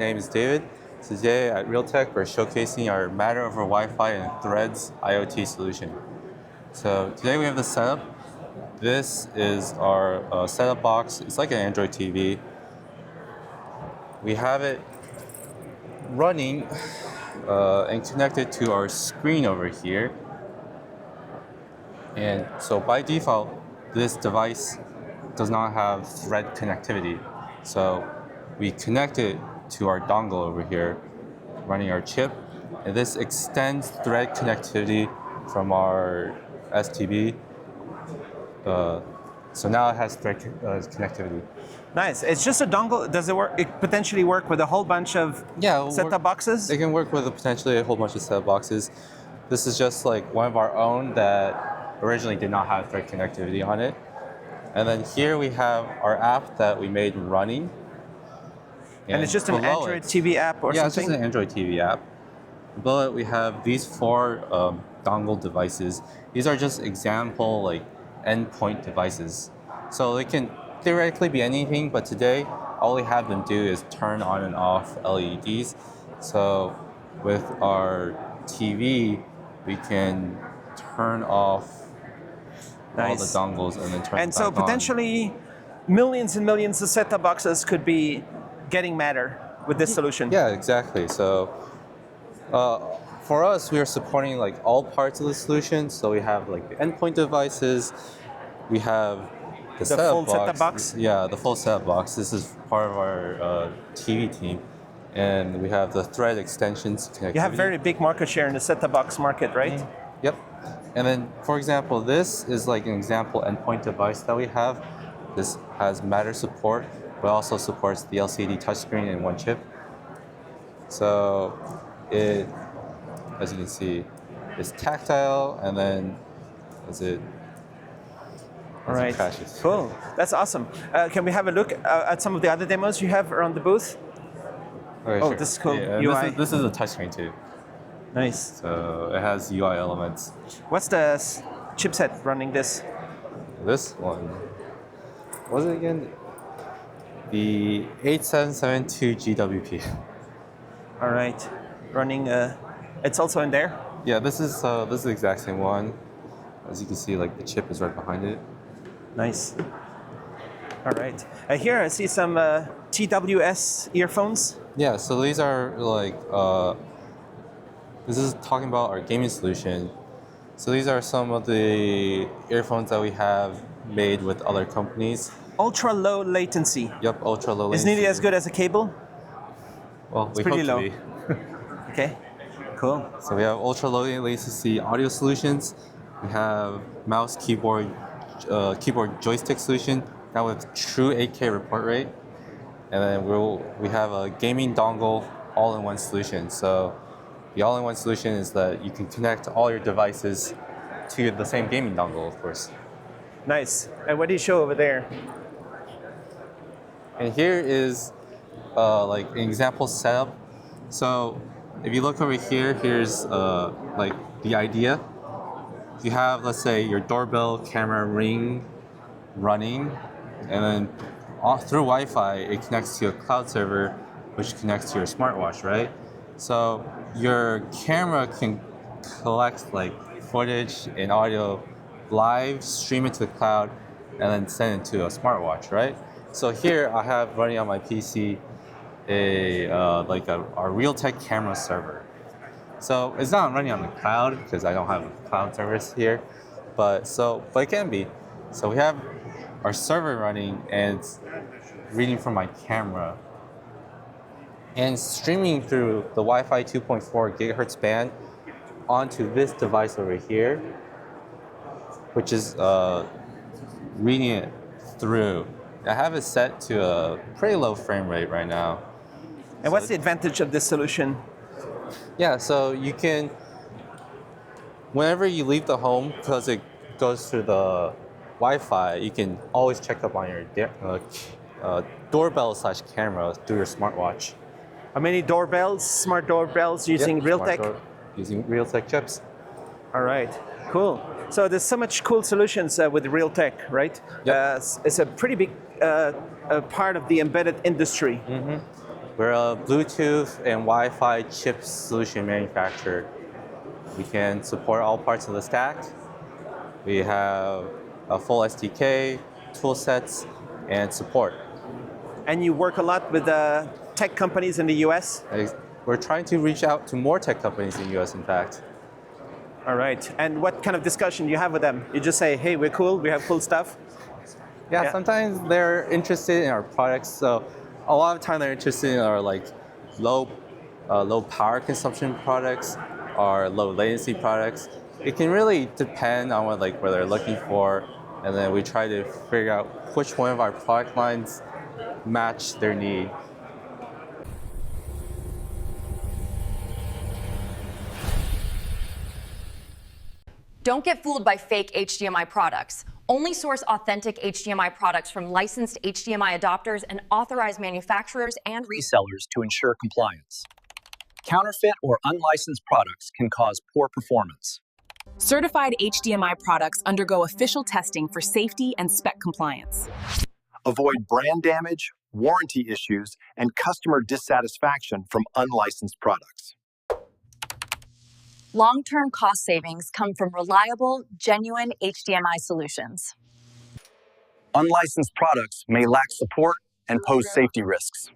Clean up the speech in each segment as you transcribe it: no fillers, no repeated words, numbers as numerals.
My name is David. Today at Realtek, we're showcasing our Matter over Wi-Fi and Threads IoT solution. So today we have the setup. This is our setup box. It's like an Android TV. We have it running and connected to our screen over here. And so by default, this device does not have Thread connectivity. So we connect it to our dongle over here, running our chip. And this extends Thread connectivity from our STB. So now it has Thread connectivity. Nice. It's just a dongle. Does it work? It potentially work with a whole bunch of set-top boxes? It can work with potentially a whole bunch of set-top boxes. This is just like one of our own that originally did not have Thread connectivity on it. And then here we have our app that we made running. And it's just an Android TV app or something? Yeah, it's just an Android TV app. Below it, we have these four dongle devices. These are just example like endpoint devices. So they can theoretically be anything, but today all we have them do is turn on and off LEDs. So with our TV, we can turn off all the dongles and then turn it back on. And so potentially millions and millions of set-top boxes could be getting Matter with this solution. Yeah, exactly. So for us, we are supporting like all parts of the solution. So we have like the endpoint devices, we have the full setup box. Yeah, the full setup box. This is part of our TV team, and we have the Thread extensions connectivity. You have very big market share in the set-top box market, right? Yep. And then, for example, this is like an example endpoint device that we have. This has Matter support, but also supports the LCD touchscreen in one chip. So it, as you can see, is tactile, and then all right, cool. That's awesome. Can we have a look at some of the other demos you have around the booth? Okay, sure. This is cool. Yeah, UI. This is a touchscreen too. Nice. So it has UI elements. What's the chipset running this? This one. What was it again? The 8772GWP. All right. Running. It's also in there. Yeah, this is the exact same one. As you can see, like the chip is right behind it. Nice. All right. Here I see some TWS earphones. Yeah, so these are like, this is talking about our gaming solution. So these are some of the earphones that we have made with other companies. Ultra low latency. Yep, ultra low latency. Isn't it as good as a cable? Well, it's we pretty hope low. to be. Okay, cool. So we have ultra low latency audio solutions. We have mouse, keyboard joystick solution, now with true 8K report rate. And then we have a gaming dongle all-in-one solution. So the all-in-one solution is that you can connect all your devices to the same gaming dongle, of course. Nice. And what do you show over there? And here is like an example setup. So if you look over here, here's like the idea. You have, let's say, your doorbell camera Ring running, and then through Wi-Fi, it connects to a cloud server, which connects to your smartwatch, right? So your camera can collect like footage and audio live, stream it to the cloud, and then send it to a smartwatch, right? So here I have running on my PC our Realtek camera server. So it's not running on the cloud because I don't have a cloud service here, but it can be. So we have our server running and it's reading from my camera and streaming through the Wi-Fi 2.4 gigahertz band onto this device over here, which is reading it through. I have it set to a pretty low frame rate right now. And what's the advantage of this solution? Yeah, so you can, whenever you leave the home, because it goes through the Wi-Fi, you can always check up on your doorbell/camera through your smartwatch. How many doorbells, smart doorbells using Realtek? Using Realtek chips. All right, cool. So there's so much cool solutions with Realtek, right? Yep. It's a pretty big part of the embedded industry. Mm-hmm. We're a Bluetooth and Wi-Fi chip solution manufacturer. We can support all parts of the stack. We have a full SDK, tool sets, and support. And you work a lot with tech companies in the US? We're trying to reach out to more tech companies in the US, in fact. All right. And what kind of discussion do you have with them? You just say, hey, we're cool, we have cool stuff? Yeah, sometimes they're interested in our products. So a lot of the time they're interested in our like low power consumption products or low latency products. It can really depend on what they're looking for, and then we try to figure out which one of our product lines match their need. Don't get fooled by fake HDMI products. Only source authentic HDMI products from licensed HDMI adopters and authorized manufacturers and resellers to ensure compliance. Counterfeit or unlicensed products can cause poor performance. Certified HDMI products undergo official testing for safety and spec compliance. Avoid brand damage, warranty issues, and customer dissatisfaction from unlicensed products. Long-term cost savings come from reliable, genuine HDMI solutions. Unlicensed products may lack support and pose safety risks.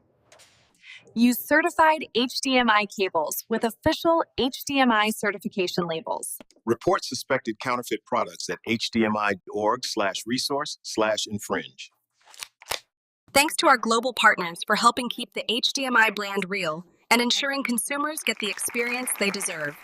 Use certified HDMI cables with official HDMI certification labels. Report suspected counterfeit products at hdmi.org/resource/infringe. Thanks to our global partners for helping keep the HDMI brand real and ensuring consumers get the experience they deserve.